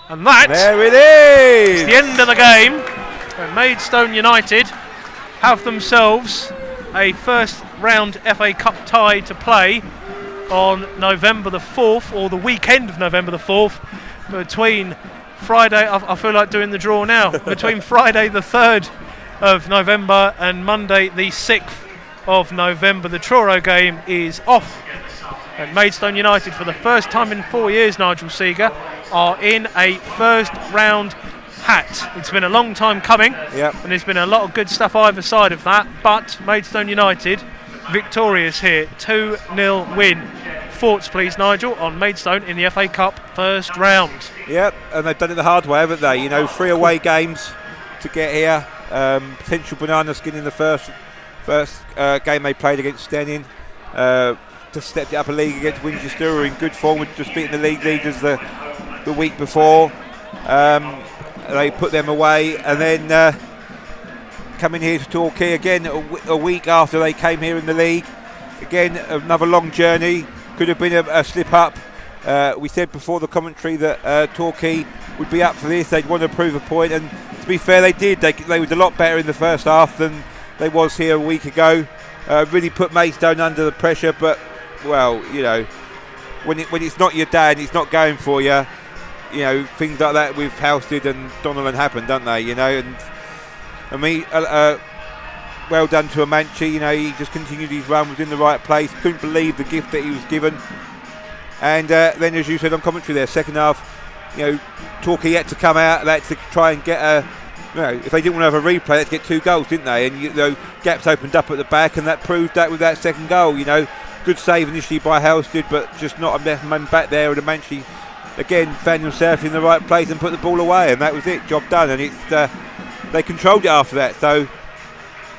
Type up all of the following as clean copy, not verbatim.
And that there it is. is the end of the game. And Maidstone United have themselves a first round FA Cup tie to play on November the 4th, or the weekend of November the 4th, between Friday, I feel like doing the draw now, between Friday the 3rd of November and Monday the 6th of November. The Truro game is off, and Maidstone United, for the first time in 4 years, Nigel Seeger, are in a first round hat. It's been a long time coming, and there's been a lot of good stuff either side of that, but Maidstone United victorious here, 2-0 win. Thoughts please, Nigel, on Maidstone in the FA Cup first round? Yep, and they've done it the hard way, haven't they? You know, 3 away games to get here. Potential banana skin in the first game they played against Stenning. Just stepped it up a league against Winchester, who were in good form, with just beating the league leaders the week before. They put them away, and then coming here to Torquay again a week after they came here in the league. Again, another long journey. Could have been a slip up. We said before the commentary that Torquay would be up for this. They'd want to prove a point, and to be fair, they did. They was a lot better in the first half than they was here a week ago. Really put Maidstone under the pressure, but well, you know, when it's not your day and it's not going for you, you know, things like that with Halstead and Donnellan happen, don't they? You know, and I mean, well done to Amanchi. You know, he just continued his run, was in the right place. Couldn't believe the gift that he was given. And then, as you said on commentary, there, second half, you know, Torquay had to come out. They had to try and get a, you know, if they didn't want to have a replay, they had to get 2 goals, didn't they? And you know, gaps opened up at the back, and that proved that with that second goal. You know, good save initially by Halstead, but just not enough men back there. And Amanchi again found himself in the right place and put the ball away, and that was it. Job done. And it's they controlled it after that. So,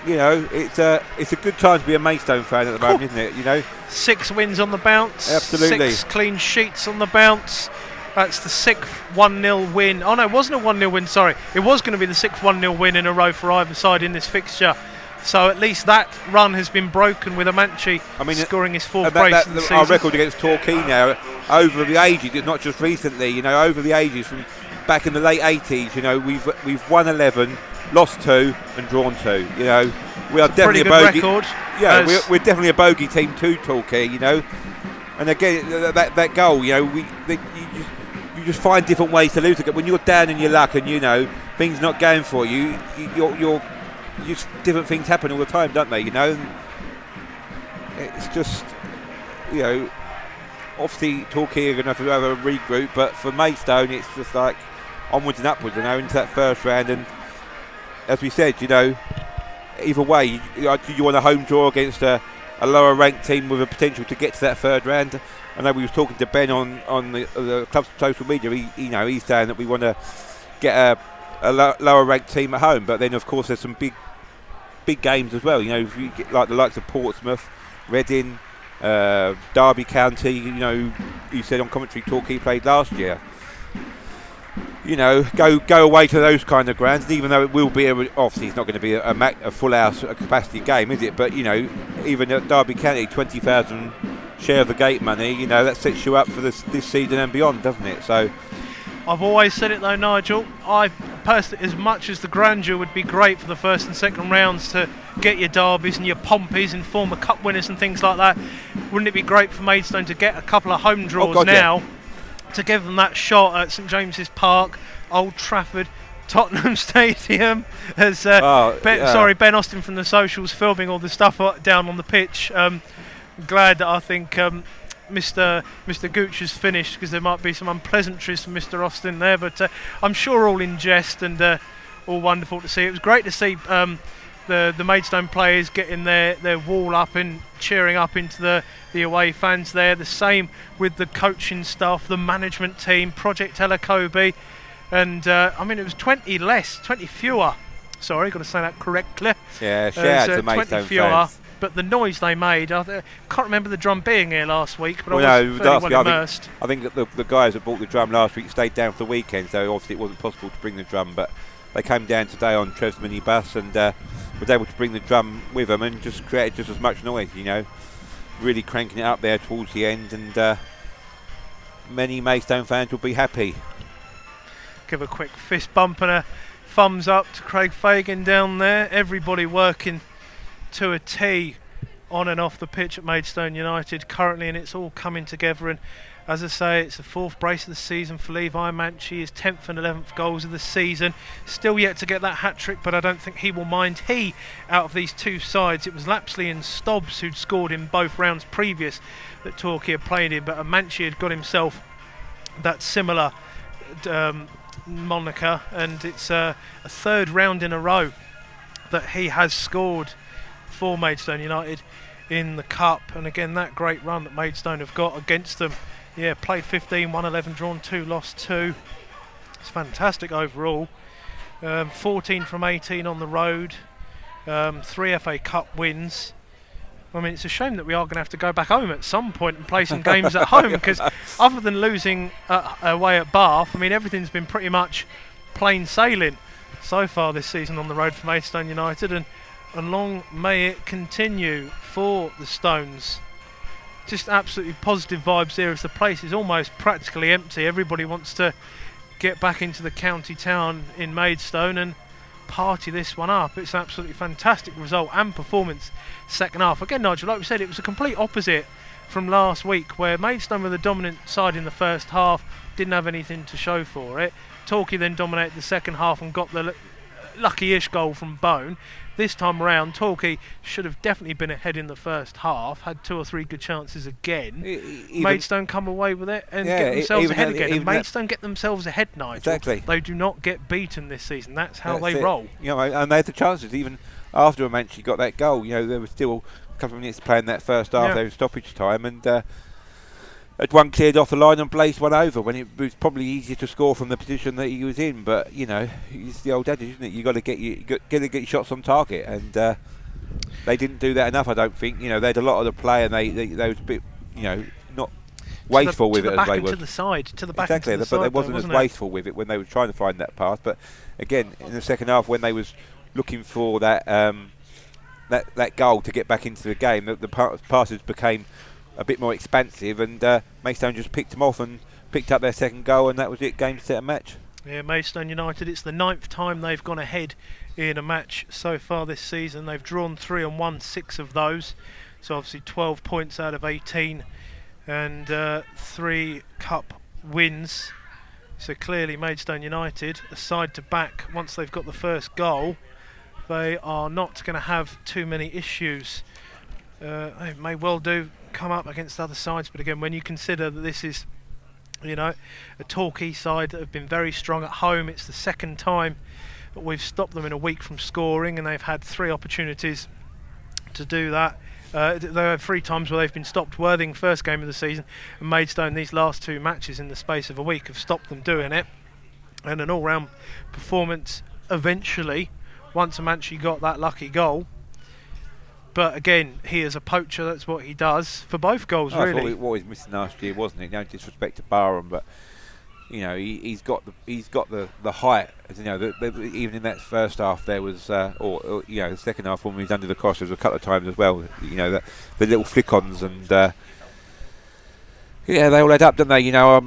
you know, it's a good time to be a Maidstone fan at the moment, isn't it? You know, 6 wins on the bounce. Absolutely. 6 clean sheets on the bounce. That's the 6th 1-0 win. Oh no, it wasn't a 1-0 win, sorry. It was going to be the 6th 1-0 win in a row for either side in this fixture. So at least that run has been broken with Amanchi scoring his 4th brace in the season. Our record against Torquay now, over the ages, it's not just recently, you know, over the ages, from back in the late 80s, you know, we've won 11, lost 2 and drawn 2. You know, we are definitely a bogey record. Yeah, we're definitely a bogey team too, Torquay. You know, and again that goal, you know, you just find different ways to lose it. When you're down in your luck and you know things not going for you, you're just different things happen all the time, don't they? You know, and it's just, you know, obviously Torquay are going to have a regroup, but for Maidstone it's just like onwards and upwards, you know, into that first round. And as we said, you know, either way, do you want a home draw against a lower ranked team with a potential to get to that third round? I know we was talking to Ben on the club's social media. He's saying that we want to get a lower ranked team at home, but then of course there's some big games as well. You know, if you get like the likes of Portsmouth, Reading, Derby County. You know, you said on commentary Torquay played last year. You know, go away to those kind of grounds, even though it will be obviously it's not going to be a full house capacity game, is it? But you know, even at Derby County, 20,000 share of the gate money, you know, that sets you up for this season and beyond, doesn't it? So I've always said it though, Nigel, I personally, as much as the grandeur would be great for the first and second rounds to get your derbies and your Pompeys and former cup winners and things like that, wouldn't it be great for Maidstone to get a couple of home draws now? Yeah. To give them that shot at St James's Park, Old Trafford, Tottenham Stadium. As Ben Austin from the socials filming all the stuff down on the pitch. Glad that I think Mr. Gooch has finished, because there might be some unpleasantries from Mr. Austin there, but I'm sure all in jest and all wonderful to see. It was great to see the Maidstone players getting their wall up and cheering up into the away fans there. The same with the coaching staff, the management team, Project Elacobe, and I mean it was 20 fewer. Sorry, got to say that correctly. Yeah, shout out to the Maidstone fans. But the noise they made, I can't remember the drum being here last week, but I was fairly well immersed. I think that the guys that bought the drum last week stayed down for the weekend, so obviously it wasn't possible to bring the drum, but they came down today on Trev's minibus and was able to bring the drum with them and just created just as much noise, you know, really cranking it up there towards the end, and many Maidstone fans will be happy. give a quick fist bump and a thumbs up to Craig Fagan down there. Everybody working to a T on and off the pitch at Maidstone United currently, and it's all coming together. And as I say, it's the 4th brace of the season for Levi Manchie, his 10th and 11th goals of the season. Still yet to get that hat-trick, but I don't think he will mind. Out of these two sides, it was Lapsley and Stobbs who'd scored in both rounds previous that Torquay had played in, but Manchie had got himself that similar moniker, and it's a 3rd round in a row that he has scored for Maidstone United in the Cup. And again, that great run that Maidstone have got against them. Yeah, played 15, won 11, drawn 2, lost 2. It's fantastic overall. 14 from 18 on the road, 3 FA Cup wins. I mean, it's a shame that we are going to have to go back home at some point and play some games at home, because other than losing away at Bath, I mean, everything's been pretty much plain sailing so far this season on the road for Maidstone United, and long may it continue for the Stones. Just absolutely positive vibes here as the place is almost practically empty. Everybody wants to get back into the county town in Maidstone and party this one up. It's an absolutely fantastic result and performance second half. Again, Nigel, like we said, it was a complete opposite from last week, where Maidstone were the dominant side in the first half, didn't have anything to show for it. Torquay then dominated the second half and got the lucky-ish goal from Bone. This time around, Torquay should have definitely been ahead in the first half, had 2 or 3 good chances again. Maidstone come away with it and get themselves ahead again. And Maidstone get themselves ahead, Nigel. Exactly. They do not get beaten this season. That's how they roll. You know, and they had the chances even after Manchie got that goal. You know, there was still a couple of minutes to play in that first half. There was stoppage time, and had one cleared off the line and blazed one over when it was probably easier to score from the position that he was in. But you know, it's the old adage, isn't it? You got to get your shots on target, and they didn't do that enough. I don't think. You know, they had a lot of the play, and they was a bit, you know, not wasteful with it as they were. To the side, to the back. Exactly, but they wasn't as wasteful with it when they were trying to find that path. But again, in the second half, when they was looking for that that goal to get back into the game, the passes became a bit more expansive, and Maidstone just picked them off and picked up their second goal, and that was it, game, set and match. Yeah, Maidstone United, it's the 9th time they've gone ahead in a match so far this season. They've drawn 3 and won 6 of those, so obviously 12 points out of 18, and 3 cup wins. So clearly Maidstone United, a side to back once they've got the first goal, they are not going to have too many issues. They may well do come up against other sides, but again, when you consider that this is, you know, a Torquay side that have been very strong at home, it's the second time that we've stopped them in a week from scoring, and they've had 3 opportunities to do that. There are 3 times where they've been stopped. Worthing first game of the season, and Maidstone these last 2 matches in the space of a week have stopped them doing it, and an all-round performance eventually once Manchie got that lucky goal. But again, he is a poacher. That's what he does for both goals, really. That's what he was missing last year, wasn't it? No disrespect to Barham, but you know, he's got the height. You know, even in that first half, there was, or you know, the second half when he was under the cross, there was a couple of times as well. You know, the little flick-ons, and yeah, they all add up, don't they? You know,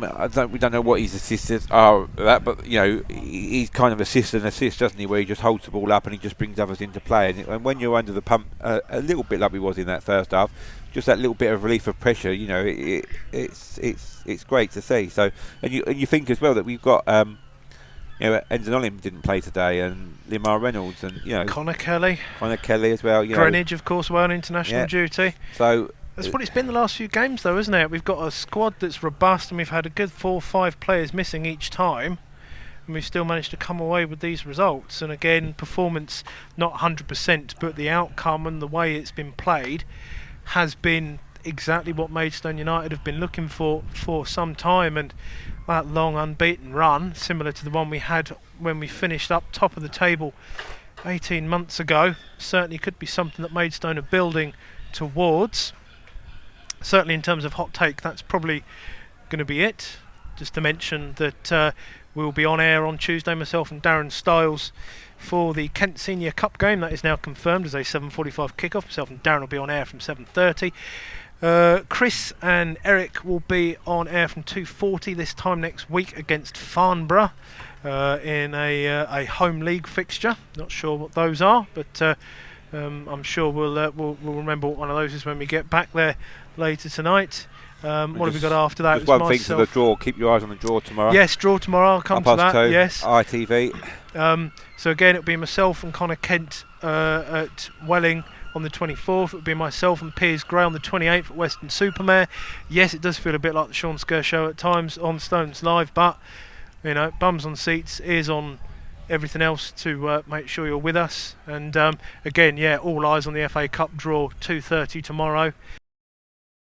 we don't know what his assists are, but you know, he's kind of assist, doesn't he? Where he just holds the ball up and he just brings others into play. And when you're under the pump, a little bit like we was in that first half, just that little bit of relief of pressure, you know, it's great to see. So, and you think as well that we've got, you know, Enzon Olim didn't play today, and Limar Reynolds, and you know, Connor Kelly as well. You Greenwich, of course, were on international duty. So. That's what it's been the last few games, though, isn't it? We've got a squad that's robust, and we've had a good 4 or 5 players missing each time, and we've still managed to come away with these results. And again, performance not 100%, but the outcome and the way it's been played has been exactly what Maidstone United have been looking for some time. And that long unbeaten run, similar to the one we had when we finished up top of the table 18 months ago, certainly could be something that Maidstone are building towards. Certainly in terms of hot take, that's probably going to be it. Just to mention that we'll be on air on Tuesday, myself and Darren Stiles, for the Kent Senior Cup game. That is now confirmed as a 7:45 kickoff. Myself and Darren will be on air from 7:30. Chris and Eric will be on air from 2:40 this time next week against Farnborough in a home league fixture. Not sure what those are, but I'm sure we'll remember what one of those is when we get back there later tonight. What have we got after that? Just one thing for the draw. Keep your eyes on the draw tomorrow. Yes, draw tomorrow. I'll come to that. 2:30, yes. ITV. So again, it'll be myself and Connor Kent at Welling on the 24th. It'll be myself and Piers Gray on the 28th at Western Supermare. Yes, it does feel a bit like the Sean Skur show at times on Stones Live, but you know, bums on seats, ears on everything else to make sure you're with us. And again, yeah, all eyes on the FA Cup draw, 2:30 tomorrow.